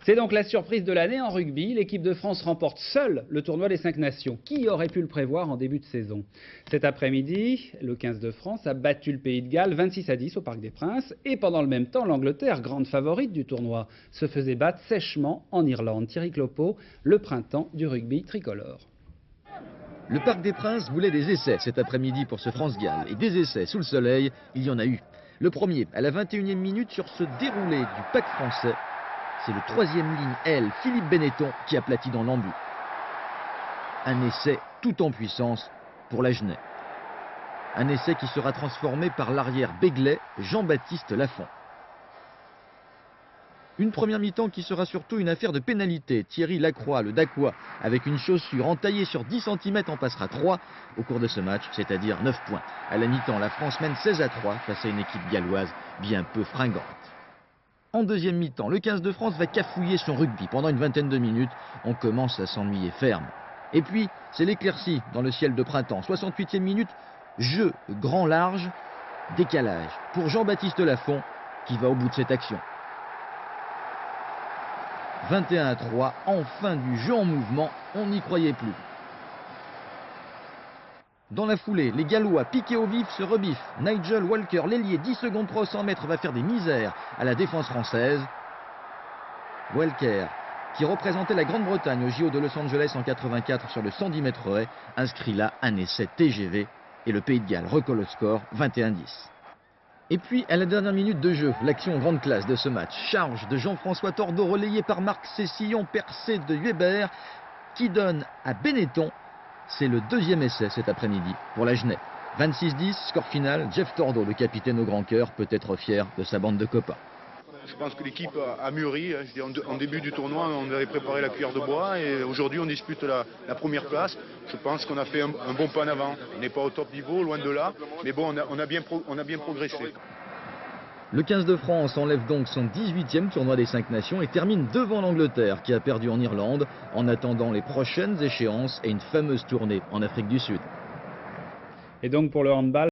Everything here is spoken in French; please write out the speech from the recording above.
C'est donc la surprise de l'année en rugby. L'équipe de France remporte seule le tournoi des 5 nations. Qui aurait pu le prévoir en début de saison? Cet après-midi, le 15 de France a battu le Pays de Galles 26-10 au Parc des Princes. Et pendant le même temps, l'Angleterre, grande favorite du tournoi, se faisait battre sèchement en Irlande. Thierry Clopo, le printemps du rugby tricolore. Le Parc des Princes voulait des essais cet après-midi pour ce France-Galles. Et des essais sous le soleil, il y en a eu. Le premier, à la 21e minute, sur ce déroulé du pack français, c'est le troisième ligne L, Philippe Benetton, qui aplatit dans l'embut. Un essai tout en puissance pour l'Agenais. Un essai qui sera transformé par l'arrière Begley, Jean-Baptiste Lafont. Une première mi-temps qui sera surtout une affaire de pénalité. Thierry Lacroix, le Dacquois, avec une chaussure entaillée sur 10 cm, en passera 3 au cours de ce match, c'est-à-dire 9 points. À la mi-temps, la France mène 16-3 face à une équipe galloise bien peu fringante. En deuxième mi-temps, le 15 de France va cafouiller son rugby. Pendant une vingtaine de minutes, on commence à s'ennuyer ferme. Et puis, c'est l'éclaircie dans le ciel de printemps. 68e minute, jeu grand large, décalage pour Jean-Baptiste Lafont qui va au bout de cette action. 21-3, enfin du jeu en mouvement, on n'y croyait plus. Dans la foulée, les Gallois piqués au vif se rebiffent. Nigel Walker, l'ailier, 10 secondes pro 100 mètres, va faire des misères à la défense française. Walker, qui représentait la Grande-Bretagne au JO de Los Angeles en 84 sur le 110 mètres haies, inscrit là un essai TGV et le Pays de Galles recolle au score 21-10. Et puis, à la dernière minute de jeu, l'action grande classe de ce match. Charge de Jean-François Tordeau relayé par Marc Cessillon, percé de Huber, qui donne à Benetton. C'est le deuxième essai cet après-midi pour l'Agenais. 26-10, score final. Jeff Tordeau, le capitaine au grand cœur, peut être fier de sa bande de copains. Je pense que l'équipe a mûri. En début du tournoi, on avait préparé la cuillère de bois et aujourd'hui, on dispute la première place. Je pense qu'on a fait un bon pas en avant. On n'est pas au top niveau, loin de là, mais bon, on a bien progressé. Le 15 de France enlève donc son 18e tournoi des 5 nations et termine devant l'Angleterre qui a perdu en Irlande en attendant les prochaines échéances et une fameuse tournée en Afrique du Sud. Et donc pour le handball,